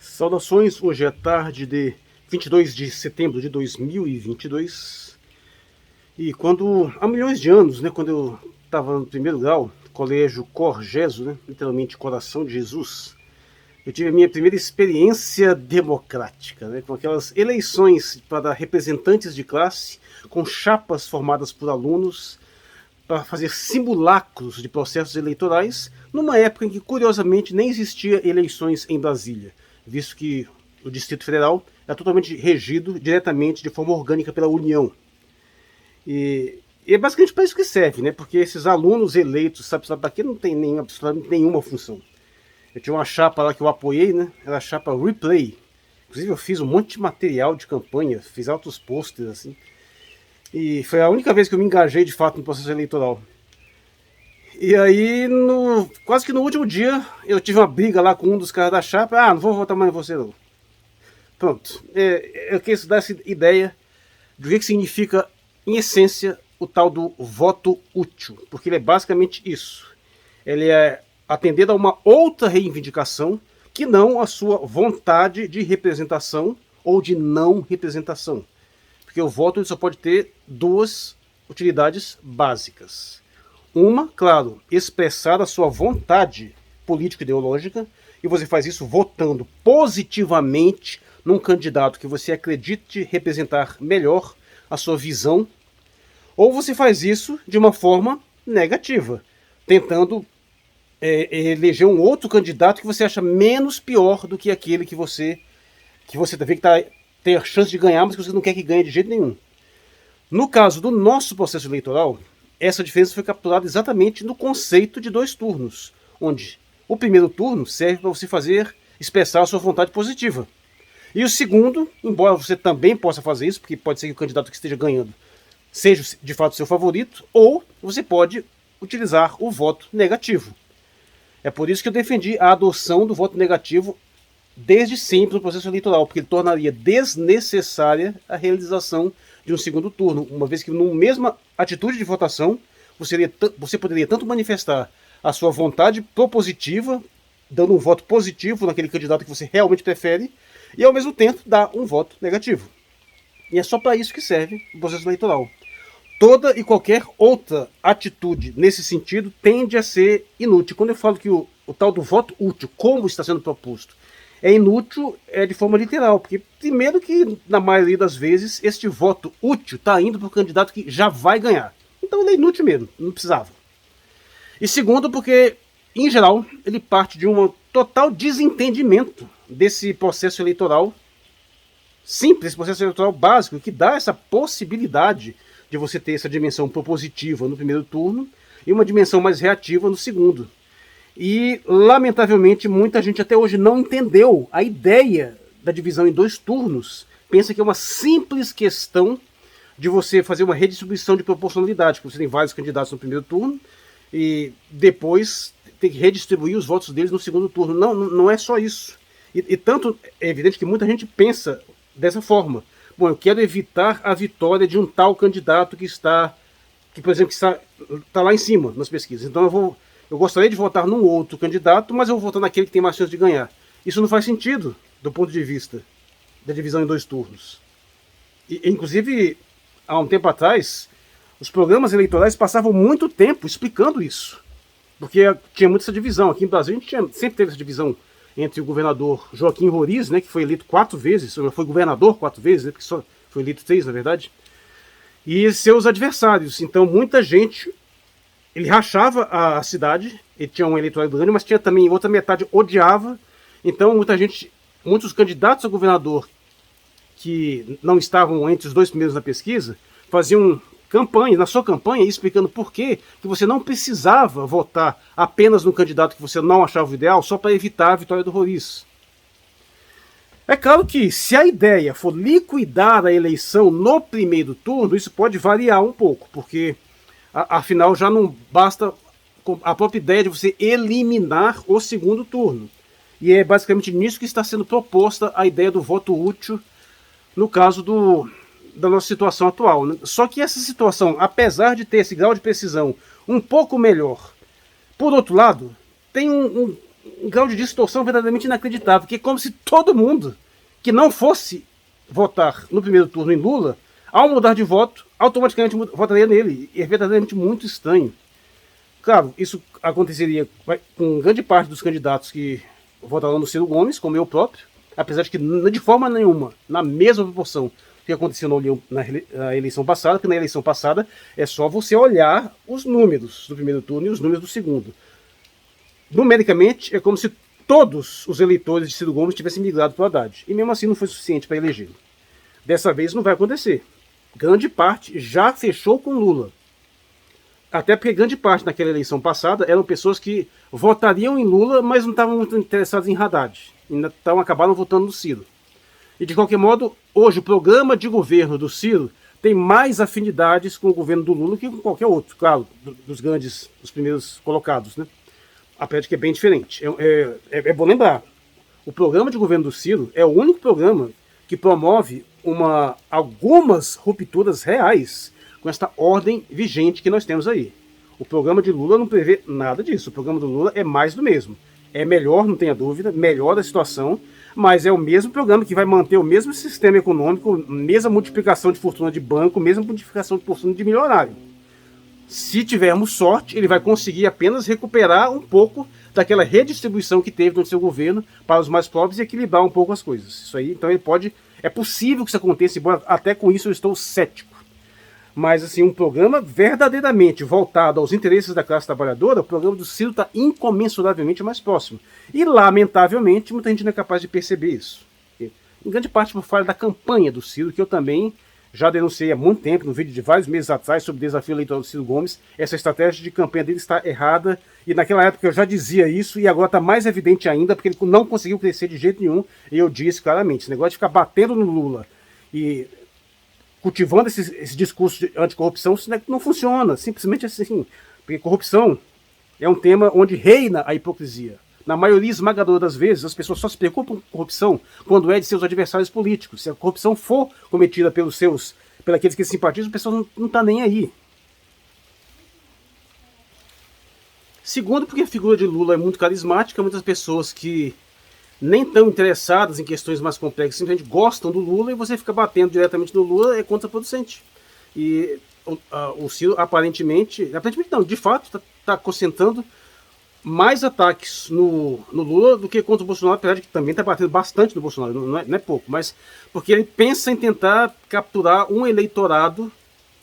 Saudações, hoje é tarde de 22 de setembro de 2022 e há milhões de anos, quando eu estava no primeiro grau, colégio Cor Jesu, literalmente Coração de Jesus, eu tive a minha primeira experiência democrática, com aquelas eleições para representantes de classe, com chapas formadas por alunos, para fazer simulacros de processos eleitorais, numa época em que, curiosamente, nem existia eleições em Brasília, visto que o Distrito Federal é totalmente regido diretamente, de forma orgânica, pela União. E é basicamente para isso que serve, porque esses alunos eleitos, sabe para quê? Não tem absolutamente nenhuma função. Eu tinha uma chapa lá que eu apoiei, era a chapa Replay. Inclusive eu fiz um monte de material de campanha, fiz altos posters, assim. E foi a única vez que eu me engajei de fato no processo eleitoral. E aí, quase que no último dia, eu tive uma briga lá com um dos caras da chapa. Ah, não vou votar mais em você não. Pronto. Eu quis dar essa ideia do que significa, em essência, o tal do voto útil. Porque ele é basicamente isso. Ele é atender a uma outra reivindicação que não a sua vontade de representação ou de não representação. Porque o voto ele só pode ter duas utilidades básicas. Uma, claro, expressar a sua vontade político-ideológica, e você faz isso votando positivamente num candidato que você acredite representar melhor a sua visão, ou você faz isso de uma forma negativa, tentando eleger um outro candidato que você acha menos pior do que aquele que você vê que tem a chance de ganhar, mas que você não quer que ganhe de jeito nenhum. No caso do nosso processo eleitoral, essa diferença foi capturada exatamente no conceito de 2 turnos, onde o primeiro turno serve para você expressar a sua vontade positiva. E o segundo, embora você também possa fazer isso, porque pode ser que o candidato que esteja ganhando seja de fato seu favorito, ou você pode utilizar o voto negativo. É por isso que eu defendi a adoção do voto negativo desde sempre no processo eleitoral, porque ele tornaria desnecessária a realização de um segundo turno, uma vez que numa mesma atitude de votação, você poderia tanto manifestar a sua vontade propositiva, dando um voto positivo naquele candidato que você realmente prefere, e ao mesmo tempo dar um voto negativo. E é só para isso que serve o processo eleitoral. Toda e qualquer outra atitude nesse sentido tende a ser inútil. Quando eu falo que o tal do voto útil, como está sendo proposto, é inútil, de forma literal, porque primeiro que, na maioria das vezes, este voto útil está indo para o candidato que já vai ganhar. Então ele é inútil mesmo, não precisava. E segundo, porque, em geral, ele parte de um total desentendimento desse processo eleitoral simples, esse processo eleitoral básico, que dá essa possibilidade de você ter essa dimensão propositiva no primeiro turno e uma dimensão mais reativa no segundo. E, lamentavelmente, muita gente até hoje não entendeu a ideia da divisão em 2 turnos. Pensa que é uma simples questão de você fazer uma redistribuição de proporcionalidade, que você tem vários candidatos no primeiro turno e depois tem que redistribuir os votos deles no segundo turno. Não é só isso. E tanto é evidente que muita gente pensa dessa forma. Bom, eu quero evitar a vitória de um tal candidato que, por exemplo, está lá em cima nas pesquisas. Então eu gostaria de votar num outro candidato, mas eu vou votar naquele que tem mais chance de ganhar. Isso não faz sentido do ponto de vista da divisão em 2 turnos. Inclusive, há um tempo atrás, os programas eleitorais passavam muito tempo explicando isso. Porque tinha muito essa divisão. Aqui em Brasília a gente sempre teve essa divisão entre o governador Joaquim Roriz, que foi eleito 4 vezes, foi governador 4 vezes, porque só foi eleito 3, na verdade, e seus adversários. Então muita gente, ele rachava a cidade, ele tinha um eleitorado grande, mas tinha também outra metade odiava. Então muitos candidatos a governador que não estavam entre os 2 primeiros na pesquisa, faziam campanha, na sua campanha, explicando por que você não precisava votar apenas no candidato que você não achava o ideal, só para evitar a vitória do Roriz. É claro que, se a ideia for liquidar a eleição no primeiro turno, isso pode variar um pouco, porque afinal já não basta a própria ideia de você eliminar o segundo turno. E é basicamente nisso que está sendo proposta a ideia do voto útil no caso da nossa situação atual. Só que essa situação, apesar de ter esse grau de precisão um pouco melhor, por outro lado, tem um grau de distorção verdadeiramente inacreditável, que é como se todo mundo que não fosse votar no primeiro turno em Lula, ao mudar de voto, automaticamente votaria nele. E é verdadeiramente muito estranho. Claro, isso aconteceria com grande parte dos candidatos que votarão no Ciro Gomes, como eu próprio, apesar de que de forma nenhuma, na mesma proporção que aconteceu na eleição passada, porque na eleição passada é só você olhar os números do primeiro turno e os números do segundo. Numericamente, é como se todos os eleitores de Ciro Gomes tivessem migrado para o Haddad, e mesmo assim não foi suficiente para elegê-lo. Dessa vez não vai acontecer. Grande parte já fechou com Lula. Até porque grande parte naquela eleição passada eram pessoas que votariam em Lula, mas não estavam muito interessadas em Haddad. Então acabaram votando no Ciro. E de qualquer modo, hoje o programa de governo do Ciro tem mais afinidades com o governo do Lula que com qualquer outro, claro, dos primeiros colocados, né? Apesar de que é bem diferente. É bom lembrar, o programa de governo do Ciro é o único programa que promove algumas rupturas reais com esta ordem vigente que nós temos aí. O programa de Lula não prevê nada disso. O programa do Lula é mais do mesmo. É melhor, não tenha dúvida, melhora a situação, mas é o mesmo programa que vai manter o mesmo sistema econômico, mesma multiplicação de fortuna de banco, mesma multiplicação de fortuna de milionário. Se tivermos sorte, ele vai conseguir apenas recuperar um pouco daquela redistribuição que teve durante seu governo para os mais pobres e equilibrar um pouco as coisas. Isso aí, então é possível que isso aconteça, embora até com isso eu estou cético. Mas assim, um programa verdadeiramente voltado aos interesses da classe trabalhadora, o programa do Ciro está incomensuravelmente mais próximo. E, lamentavelmente, muita gente não é capaz de perceber isso. Em grande parte por falha da campanha do Ciro, que eu também já denunciei há muito tempo, no vídeo de vários meses atrás, sobre o desafio eleitoral do Ciro Gomes. Essa estratégia de campanha dele está errada, e naquela época eu já dizia isso, e agora está mais evidente ainda, porque ele não conseguiu crescer de jeito nenhum, e eu disse claramente, esse negócio de ficar batendo no Lula e cultivando esse discurso de anticorrupção, isso não funciona, simplesmente assim, porque corrupção é um tema onde reina a hipocrisia. Na maioria esmagadora das vezes, as pessoas só se preocupam com corrupção quando é de seus adversários políticos. Se a corrupção for cometida pelos aqueles que simpatizam, o pessoal não está nem aí. Segundo, porque a figura de Lula é muito carismática, muitas pessoas que nem tão interessadas em questões mais complexas simplesmente gostam do Lula, e você fica batendo diretamente no Lula é contraproducente. E o Ciro aparentemente não, de fato está concentrando mais ataques no Lula do que contra o Bolsonaro, apesar de que também está batendo bastante no Bolsonaro, não é pouco, mas porque ele pensa em tentar capturar um eleitorado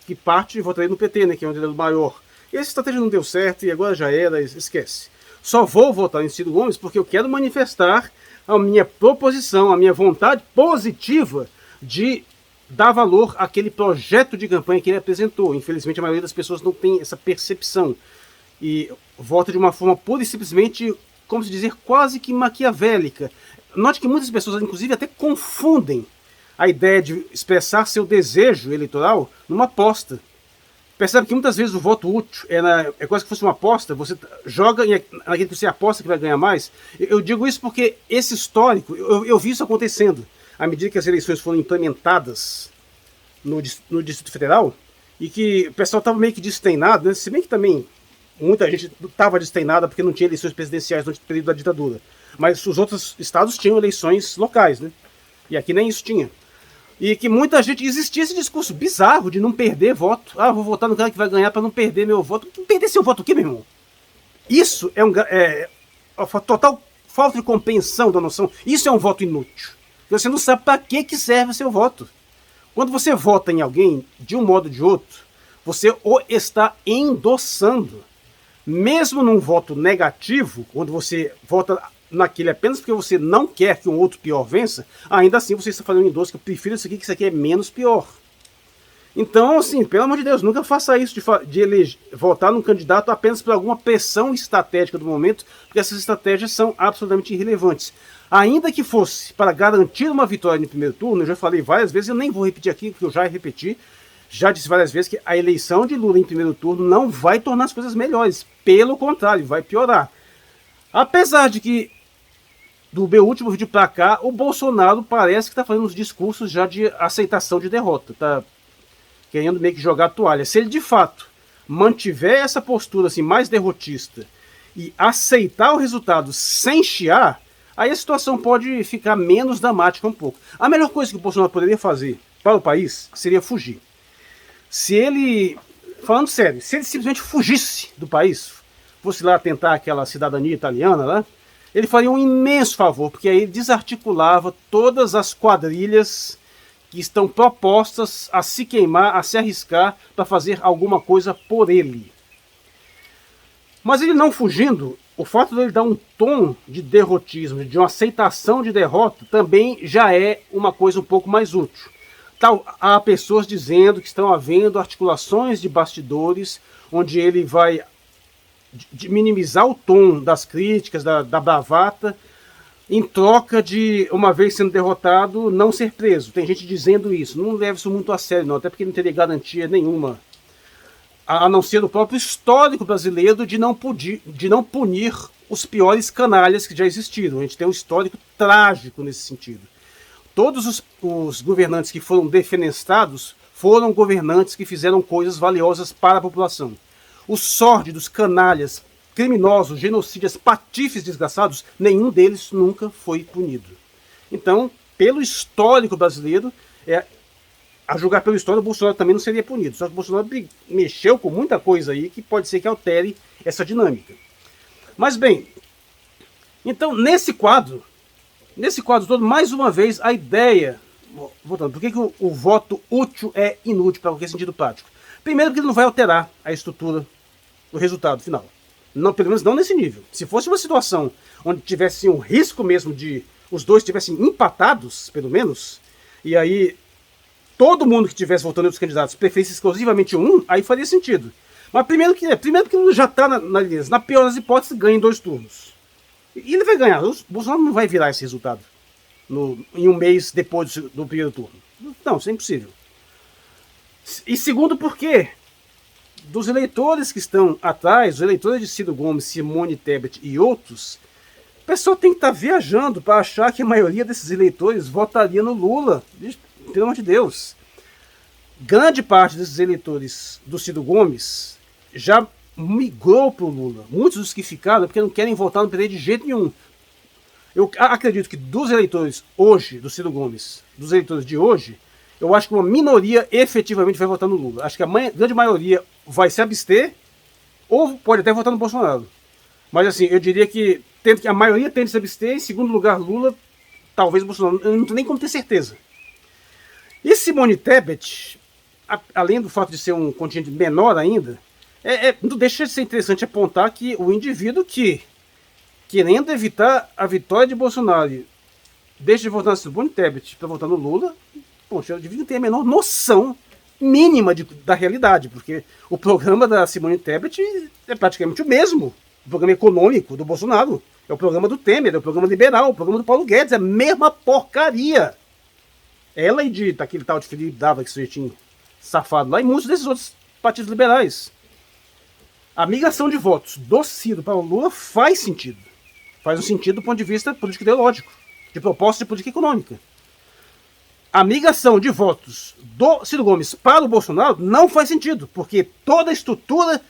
que parte e votaria no PT, né, que é onde ele é o maior. E essa estratégia não deu certo e agora já era, esquece. Só vou votar em Ciro Gomes porque eu quero manifestar a minha proposição, a minha vontade positiva de dar valor àquele projeto de campanha que ele apresentou. Infelizmente a maioria das pessoas não tem essa percepção e vota de uma forma pura e simplesmente, como se dizer, quase que maquiavélica. Note que muitas pessoas, inclusive, até confundem a ideia de expressar seu desejo eleitoral numa aposta. Percebe que muitas vezes o voto útil é quase que fosse uma aposta, você joga naquele que você aposta que vai ganhar mais. Eu digo isso porque esse histórico, eu vi isso acontecendo à medida que as eleições foram implementadas no Distrito Federal, e que o pessoal estava meio que desteinado, né? Se bem que também muita gente estava desteinada porque não tinha eleições presidenciais no período da ditadura. Mas os outros estados tinham eleições locais, né? E aqui nem isso tinha. E que muita gente... Existia esse discurso bizarro de não perder voto. Ah, vou votar no cara que vai ganhar para não perder meu voto. Não perder seu voto o quê, meu irmão? Isso é total falta de compreensão da noção. Isso é um voto inútil. Você não sabe para que serve o seu voto. Quando você vota em alguém, de um modo ou de outro, você o está endossando. Mesmo num voto negativo, quando você vota naquele apenas porque você não quer que um outro pior vença, ainda assim você está fazendo um endosso que eu prefiro isso aqui, que isso aqui é menos pior. Então, assim, pelo amor de Deus, nunca faça isso de votar num candidato apenas por alguma pressão estratégica do momento, porque essas estratégias são absolutamente irrelevantes. Ainda que fosse para garantir uma vitória no primeiro turno, eu já falei várias vezes, eu nem vou repetir aqui, porque eu já repeti, já disse várias vezes que a eleição de Lula em primeiro turno não vai tornar as coisas melhores, pelo contrário, vai piorar. Apesar de que, do meu último vídeo para cá, o Bolsonaro parece que está fazendo uns discursos já de aceitação de derrota, tá querendo meio que jogar a toalha. Se ele de fato mantiver essa postura assim mais derrotista e aceitar o resultado sem chiar, aí a situação pode ficar menos dramática um pouco. A melhor coisa que o Bolsonaro poderia fazer para o país seria fugir. Se ele, falando sério, se ele simplesmente fugisse do país, fosse lá tentar aquela cidadania italiana lá, ele faria um imenso favor, porque aí ele desarticulava todas as quadrilhas que estão propostas a se queimar, a se arriscar para fazer alguma coisa por ele. Mas ele não fugindo, o fato dele dar um tom de derrotismo, de uma aceitação de derrota, também já é uma coisa um pouco mais útil. Há pessoas dizendo que estão havendo articulações de bastidores, onde ele vai de minimizar o tom das críticas, da bravata, em troca de, uma vez sendo derrotado, não ser preso. Tem gente dizendo isso. Não leve isso muito a sério, não, até porque não teria garantia nenhuma, a não ser o próprio histórico brasileiro de não punir os piores canalhas que já existiram. A gente tem um histórico trágico nesse sentido. Todos os governantes que foram defenestrados foram governantes que fizeram coisas valiosas para a população. Os sórdidos, canalhas, criminosos, genocídios, patifes desgraçados, nenhum deles nunca foi punido. Então, pelo histórico brasileiro, a julgar pelo histórico, o Bolsonaro também não seria punido. Só que o Bolsonaro mexeu com muita coisa aí que pode ser que altere essa dinâmica. Mas bem, então nesse quadro todo, mais uma vez, a ideia, voltando, por que o voto útil é inútil para qualquer sentido prático? Primeiro porque ele não vai alterar a estrutura do resultado final. Não, pelo menos não nesse nível. Se fosse uma situação onde tivesse um risco mesmo de os dois estivessem empatados, pelo menos, e aí todo mundo que estivesse votando nos candidatos preferisse exclusivamente um, aí faria sentido. Mas primeiro que já está na pior das hipóteses, ganha em 2 turnos. E ele vai ganhar. O Bolsonaro não vai virar esse resultado em um mês depois do primeiro turno. Não, isso é impossível. E segundo porque dos eleitores que estão atrás, os eleitores de Ciro Gomes, Simone Tebet e outros, o pessoal tem que estar viajando para achar que a maioria desses eleitores votaria no Lula. Pelo amor de Deus. Grande parte desses eleitores do Ciro Gomes já migrou para o Lula. Muitos dos que ficaram porque não querem votar no PT de jeito nenhum. Eu acredito que dos eleitores hoje, do Ciro Gomes, dos eleitores de hoje, eu acho que uma minoria efetivamente vai votar no Lula. Acho que a grande maioria vai se abster ou pode até votar no Bolsonaro. Mas assim, eu diria que a maioria tende a se abster, em segundo lugar Lula, talvez Bolsonaro, eu não tenho nem como ter certeza. E Simone Tebet, além do fato de ser um contingente menor ainda, não deixa de ser interessante apontar que o indivíduo que, querendo evitar a vitória de Bolsonaro, deixa de votar na Simone Tebet para votar no Lula, poxa, o indivíduo tem a menor noção mínima da realidade, porque o programa da Simone Tebet é praticamente o mesmo. O programa econômico do Bolsonaro é o programa do Temer, é o programa liberal, o programa do Paulo Guedes, é a mesma porcaria. Ela e daquele tal de Felipe Dávila, que você tinha safado lá, e muitos desses outros partidos liberais. A migração de votos do Ciro para o Lula faz sentido. Faz um sentido do ponto de vista político ideológico, de proposta de política econômica. A migração de votos do Ciro Gomes para o Bolsonaro não faz sentido, porque toda a estrutura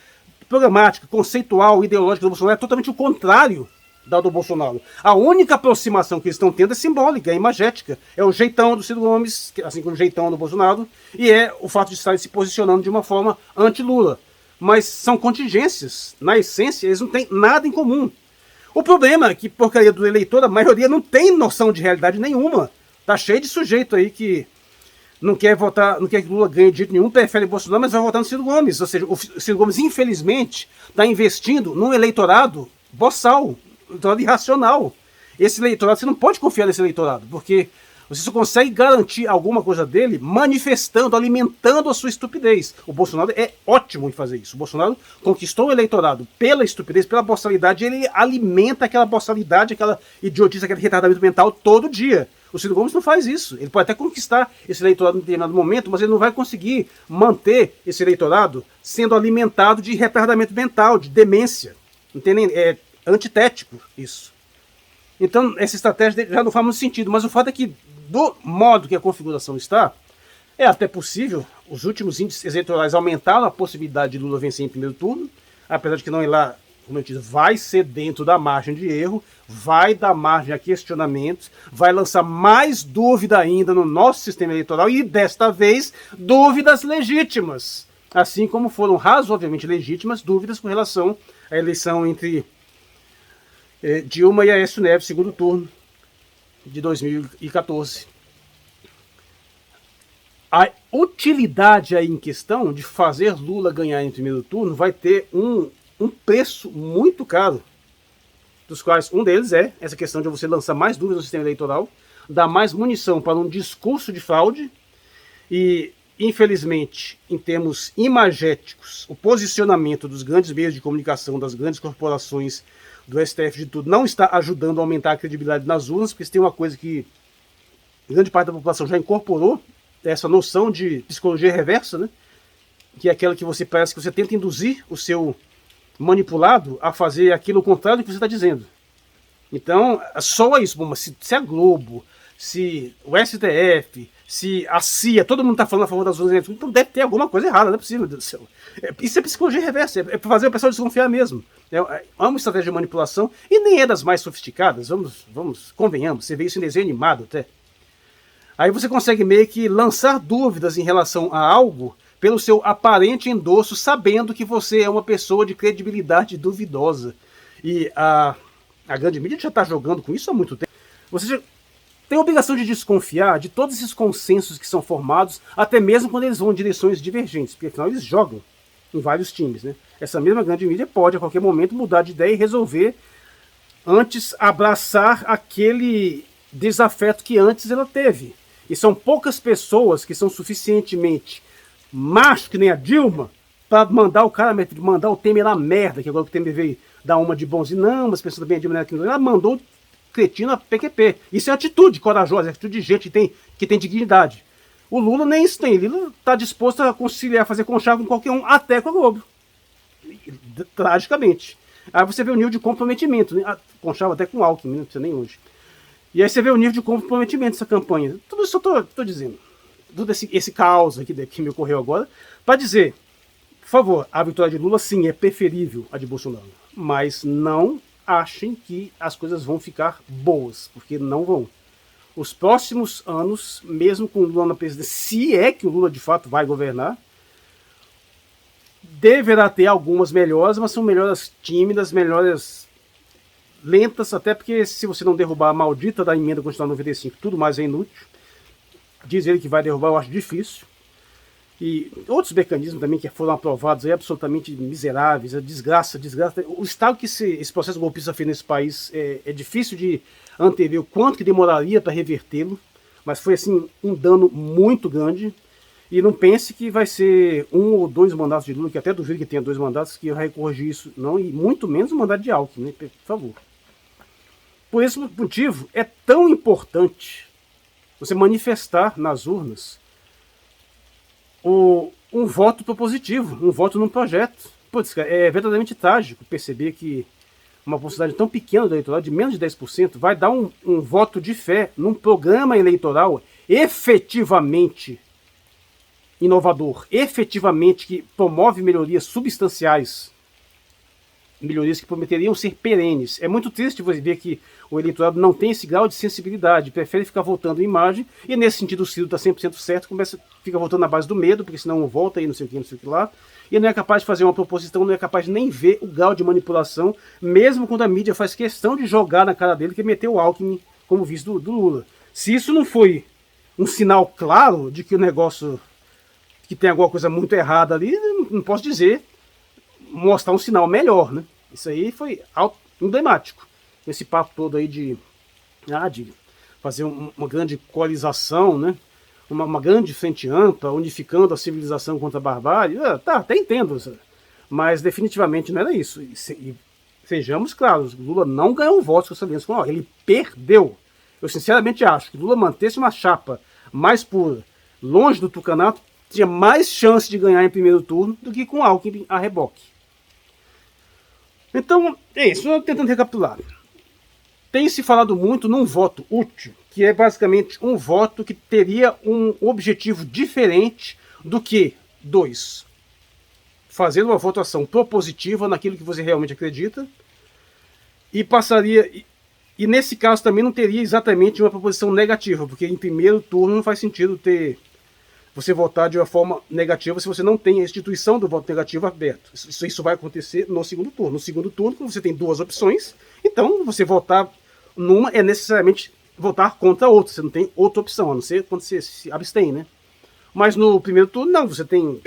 programática, conceitual, ideológica do Bolsonaro é totalmente o contrário da do Bolsonaro. A única aproximação que eles estão tendo é simbólica, é imagética. É o jeitão do Ciro Gomes, assim como o jeitão do Bolsonaro, e é o fato de estarem se posicionando de uma forma anti-Lula. Mas são contingências. Na essência, eles não têm nada em comum. O problema é que, porcaria do eleitor, a maioria não tem noção de realidade nenhuma. Tá cheio de sujeito aí que não quer votar, não quer que Lula ganhe de jeito nenhum, prefere Bolsonaro, mas vai votar no Ciro Gomes. Ou seja, o Ciro Gomes, infelizmente, está investindo num eleitorado boçal, eleitorado irracional. Esse eleitorado, você não pode confiar nesse eleitorado, porque você só consegue garantir alguma coisa dele manifestando, alimentando a sua estupidez. O Bolsonaro é ótimo em fazer isso. O Bolsonaro conquistou o eleitorado pela estupidez, pela boçalidade, e ele alimenta aquela boçalidade, aquela idiotice, aquele retardamento mental todo dia. O Ciro Gomes não faz isso. Ele pode até conquistar esse eleitorado em determinado momento, mas ele não vai conseguir manter esse eleitorado sendo alimentado de retardamento mental, de demência. Entendem? É antitético isso. Então, essa estratégia já não faz muito sentido, mas o fato é que, do modo que a configuração está, é até possível. Os últimos índices eleitorais aumentaram a possibilidade de Lula vencer em primeiro turno, apesar de que não ir lá como eu disse, vai ser dentro da margem de erro, vai dar margem a questionamentos, vai lançar mais dúvida ainda no nosso sistema eleitoral e, desta vez, dúvidas legítimas. Assim como foram razoavelmente legítimas dúvidas com relação à eleição entre Dilma e Aécio Neves, segundo turno de 2014. A utilidade aí em questão de fazer Lula ganhar em primeiro turno vai ter um preço muito caro, dos quais um deles é essa questão de você lançar mais dúvidas no sistema eleitoral, dar mais munição para um discurso de fraude e, infelizmente, em termos imagéticos, o posicionamento dos grandes meios de comunicação, das grandes corporações, do STF, de tudo, não está ajudando a aumentar a credibilidade nas urnas, porque se tem uma coisa que grande parte da população já incorporou, essa noção de psicologia reversa, né? Que é aquela que você parece que você tenta induzir o seu manipulado a fazer aquilo contrário do que você está dizendo. Então, só isso. Bom, mas se a Globo, se o STF, se a CIA, todo mundo está falando a favor das urnas, então deve ter alguma coisa errada, não é possível, meu Deus do céu. Isso é psicologia reversa, é para fazer o pessoal desconfiar mesmo. É uma estratégia de manipulação e nem é das mais sofisticadas, convenhamos, você vê isso em desenho animado até. Aí você consegue meio que lançar dúvidas em relação a algo pelo seu aparente endosso, sabendo que você é uma pessoa de credibilidade duvidosa. E a grande mídia já está jogando com isso há muito tempo. Você já tem a obrigação de desconfiar de todos esses consensos que são formados, até mesmo quando eles vão em direções divergentes, porque afinal eles jogam em vários times, né? Essa mesma grande mídia pode a qualquer momento mudar de ideia e resolver antes abraçar aquele desafeto que antes ela teve. E são poucas pessoas que são suficientemente macho, que nem a Dilma, para mandar o cara, mandar o Temer na merda, que agora o Temer veio dar uma de bonzinho, não, mas pensando bem, a Dilma ela mandou o cretino a PQP. Isso é atitude corajosa, é atitude de gente que tem dignidade. O Lula nem isso tem, ele está disposto a conciliar, fazer conchavo com qualquer um, até com a Globo. Tragicamente. Aí você vê o nível de comprometimento, né? Conchavo até com Alckmin, não precisa nem hoje. E aí você vê o nível de comprometimento dessa campanha. Tudo isso eu estou dizendo. Tudo esse caos aqui que me ocorreu agora, para dizer, por favor, a vitória de Lula sim é preferível à de Bolsonaro. Mas não achem que as coisas vão ficar boas, porque não vão. Os próximos anos, mesmo com o Lula na presidência, se é que o Lula de fato vai governar, deverá ter algumas melhoras, mas são melhoras tímidas, melhoras lentas, até porque se você não derrubar a maldita da emenda constitucional 95, tudo mais é inútil. Diz ele que vai derrubar, eu acho difícil. E outros mecanismos também que foram aprovados aí, absolutamente miseráveis, a desgraça. O estado que esse processo golpista fez nesse país é difícil de antever o quanto que demoraria para revertê-lo, mas foi assim um dano muito grande. E não pense que vai ser 1 ou 2 mandatos de Lula, que até duvido que tenha 2 mandatos, que vai corrigir isso, não, e muito menos o mandato de Alckmin, né? Por favor. Por esse motivo, é tão importante você manifestar nas urnas um voto propositivo, um voto num projeto. Putz, cara, é verdadeiramente trágico perceber que uma porcentagem tão pequena do eleitorado, de menos de 10%, vai dar um voto de fé num programa eleitoral efetivamente inovador, efetivamente que promove melhorias substanciais, melhorias que prometeriam ser perenes. É muito triste você ver que o eleitorado não tem esse grau de sensibilidade, prefere ficar votando em imagem, e nesse sentido o Ciro está 100% certo, fica votando na base do medo, porque senão não volta e não sei o que lá, e não é capaz de fazer uma proposição, não é capaz de nem ver o grau de manipulação, mesmo quando a mídia faz questão de jogar na cara dele que meteu o Alckmin como vice do Lula. Se isso não foi um sinal claro de que o negócio, que tem alguma coisa muito errada ali, não posso dizer, mostrar um sinal melhor, né? Isso aí foi emblemático. Esse papo todo aí de fazer uma grande coalização, né? Uma grande frente ampla, unificando a civilização contra a barbárie. Até entendo, mas definitivamente não era isso. E sejamos claros, Lula não ganhou votos com essa aliança, ele perdeu. Eu sinceramente acho que Lula mantesse uma chapa mais pura, longe do tucanato, tinha mais chance de ganhar em primeiro turno do que com Alckmin a reboque. Então, é isso, tentando recapitular. Tem se falado muito num voto útil, que é basicamente um voto que teria um objetivo diferente do que 2. fazendo uma votação propositiva naquilo que você realmente acredita, e passaria. E nesse caso também não teria exatamente uma proposição negativa, porque em primeiro turno não faz sentido ter você votar de uma forma negativa se você não tem a instituição do voto negativo aberto. Isso vai acontecer no segundo turno. No segundo turno, você tem duas opções, então você votar numa é necessariamente votar contra a outra. Você não tem outra opção, a não ser quando você se abstém, né? Mas no primeiro turno, não. Você tem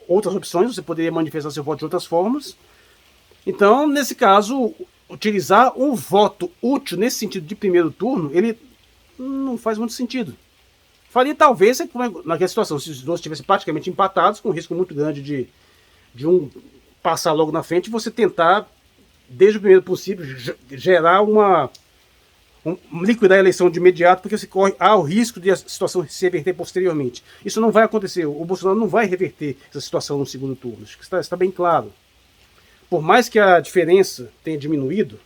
outras opções, você poderia manifestar seu voto de outras formas. Então, nesse caso, utilizar um voto útil nesse sentido de primeiro turno, ele não faz muito sentido. Faria talvez naquela situação, se os dois estivessem praticamente empatados, com um risco muito grande de um passar logo na frente, e você tentar, desde o primeiro possível, gerar liquidar a eleição de imediato, porque você corre o risco de a situação se reverter posteriormente. Isso não vai acontecer. O Bolsonaro não vai reverter essa situação no segundo turno. Acho que está bem claro. Por mais que a diferença tenha diminuído,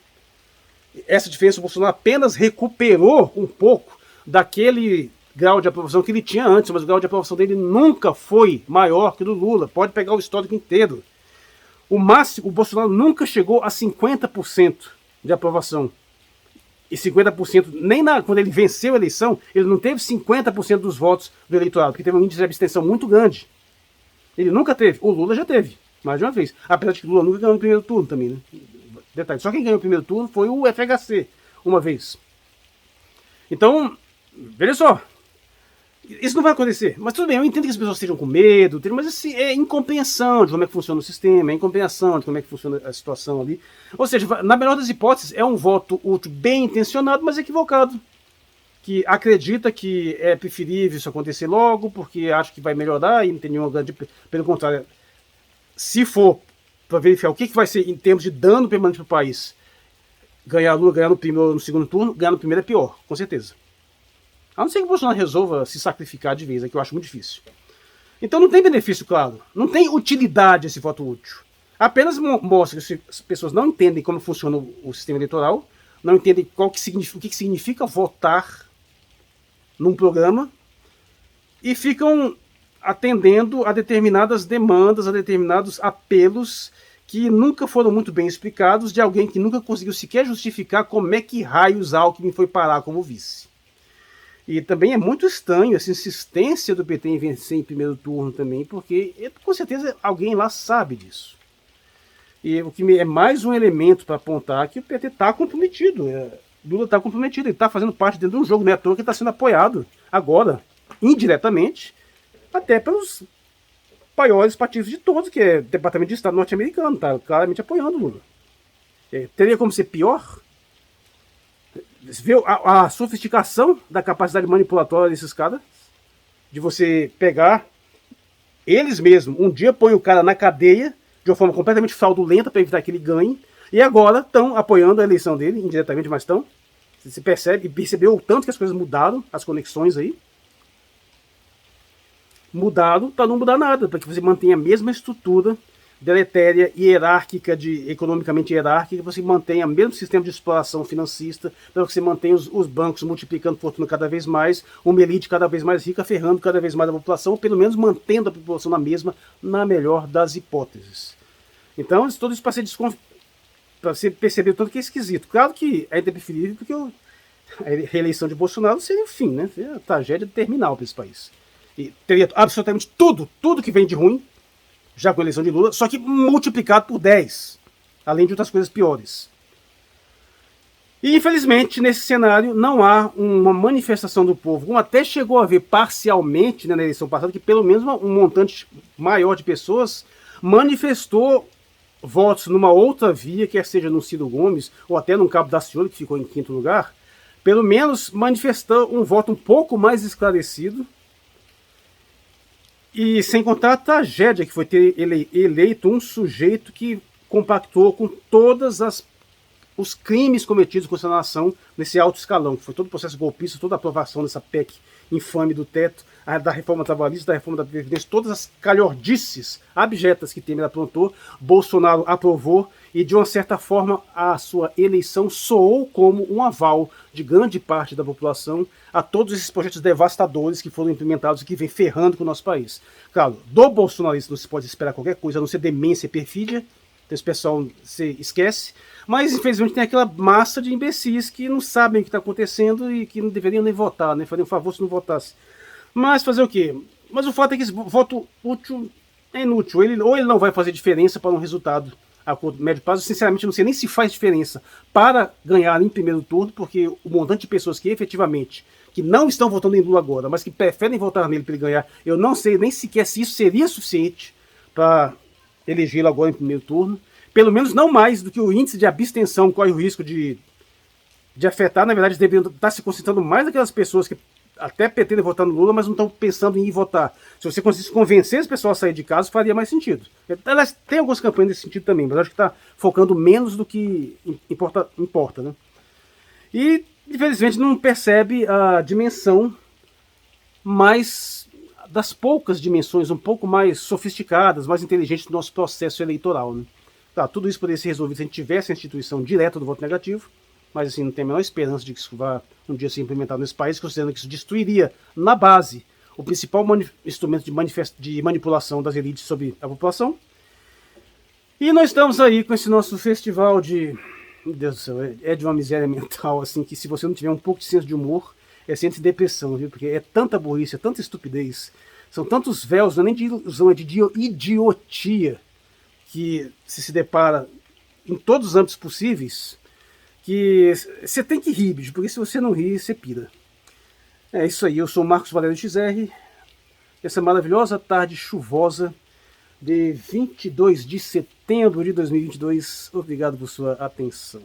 essa diferença o Bolsonaro apenas recuperou um pouco daquele grau de aprovação que ele tinha antes, mas o grau de aprovação dele nunca foi maior que o do Lula. Pode pegar o histórico inteiro. O Bolsonaro nunca chegou a 50% de aprovação. E 50%, nem quando ele venceu a eleição, ele não teve 50% dos votos do eleitorado, porque teve um índice de abstenção muito grande. Ele nunca teve. O Lula já teve, mais de uma vez. Apesar de que o Lula nunca ganhou no primeiro turno também, né? Detalhe, só quem ganhou no primeiro turno foi o FHC, uma vez. Então, veja só. Isso não vai acontecer. Mas tudo bem, eu entendo que as pessoas estejam com medo, mas assim, é incompreensão de como é que funciona o sistema, é incompreensão de como é que funciona a situação ali. Ou seja, na melhor das hipóteses, é um voto útil bem intencionado, mas equivocado. Que acredita que é preferível isso acontecer logo, porque acha que vai melhorar e não tem nenhuma grande... Pelo contrário, se for para verificar o que vai ser em termos de dano permanente para o país, ganhar Lula, ganhar no primeiro ou no segundo turno, ganhar no primeiro é pior, com certeza. A não ser que o Bolsonaro resolva se sacrificar de vez, que eu acho muito difícil. Então não tem benefício, claro. Não tem utilidade esse voto útil. Apenas mostra que as pessoas não entendem como funciona o sistema eleitoral, não entendem o que significa votar num programa e ficam atendendo a determinadas demandas, a determinados apelos que nunca foram muito bem explicados de alguém que nunca conseguiu sequer justificar como é que raios Alckmin foi parar como vice. E também é muito estranho essa insistência do PT em vencer em primeiro turno também, porque com certeza alguém lá sabe disso. E o que é mais um elemento para apontar que o PT está comprometido. Lula está comprometido, ele está fazendo parte dentro de um jogo, não é à toa que está sendo apoiado agora, indiretamente, até pelos maiores partidos de todos, que é o Departamento de Estado norte-americano, está claramente apoiando o Lula. Teria como ser pior? Você vê a sofisticação da capacidade manipulatória desses caras? De você pegar eles mesmos, um dia põe o cara na cadeia de uma forma completamente fraudulenta para evitar que ele ganhe, e agora estão apoiando a eleição dele, indiretamente, mas estão. Você percebeu o tanto que as coisas mudaram, as conexões aí? Mudaram para não mudar nada, para que você mantenha a mesma estrutura deletéria e hierárquica, economicamente hierárquica, que você mantenha o mesmo sistema de exploração financista, para que você mantenha os bancos multiplicando fortuna cada vez mais, uma elite cada vez mais rica, ferrando cada vez mais a população, ou pelo menos mantendo a população na mesma, na melhor das hipóteses. Então, tudo isso para você perceber tudo que é esquisito. Claro que é preferível, porque a reeleição de Bolsonaro seria o fim, né? Seria a tragédia terminal para esse país. E teria absolutamente tudo que vem de ruim, já com a eleição de Lula, só que multiplicado por 10, além de outras coisas piores. E, infelizmente, nesse cenário, não há uma manifestação do povo, como até chegou a ver parcialmente, né, na eleição passada, que pelo menos um montante maior de pessoas manifestou votos numa outra via, quer seja no Ciro Gomes, ou até no Cabo Daciolo, que ficou em quinto lugar, pelo menos manifestou um voto um pouco mais esclarecido. E sem contar a tragédia que foi ter eleito um sujeito que compactou com todas as os crimes cometidos contra a nação nesse alto escalão, que foi todo o processo golpista, toda a aprovação dessa PEC infame do teto, da reforma trabalhista, da reforma da Previdência, todas as calhordices abjetas que Temer aprontou, Bolsonaro aprovou, e de uma certa forma a sua eleição soou como um aval de grande parte da população a todos esses projetos devastadores que foram implementados e que vem ferrando com o nosso país. Claro, do bolsonarista não se pode esperar qualquer coisa, a não ser demência e perfídia, então esse pessoal se esquece, mas infelizmente tem aquela massa de imbecis que não sabem o que está acontecendo e que não deveriam nem votar, né? Fariam um favor se não votasse. Mas fazer o quê? Mas o fato é que esse voto útil é inútil, ou ele não vai fazer diferença para um resultado a curto, médio prazo. Sinceramente, eu não sei nem se faz diferença para ganhar em primeiro turno, porque o montante de pessoas que efetivamente, que não estão votando em Lula agora, mas que preferem votar nele para ele ganhar, eu não sei nem sequer se isso seria suficiente para elegê-lo agora em primeiro turno. Pelo menos não mais do que o índice de abstenção corre o risco de afetar. Na verdade, deveriam estar se concentrando mais naquelas pessoas que até pretendem votar no Lula, mas não estão pensando em ir votar. Se você conseguisse convencer esse pessoal a sair de casa, faria mais sentido. Elas tem algumas campanhas nesse sentido também, mas acho que está focando menos do que importa, né? E, infelizmente, não percebe a dimensão mais das poucas dimensões um pouco mais sofisticadas, mais inteligentes do nosso processo eleitoral, né? Tá, tudo isso poderia ser resolvido se a gente tivesse a instituição direta do voto negativo, mas assim, não tem a menor esperança de que isso vá um dia ser implementado nesse país, considerando que isso destruiria, na base, o principal instrumento de manipulação das elites sobre a população. E nós estamos aí com esse nosso festival de... Meu Deus do céu, é de uma miséria mental, assim, que se você não tiver um pouco de senso de humor, você entra em depressão, viu? Porque é tanta burrice, é tanta estupidez, são tantos véus, não é nem de ilusão, é de idiotia que se depara em todos os âmbitos possíveis, que você tem que rir, bicho, porque se você não rir, você pira. É isso aí, eu sou o Marcos Valério XR, essa maravilhosa tarde chuvosa de 22 de setembro de 2022, obrigado por sua atenção.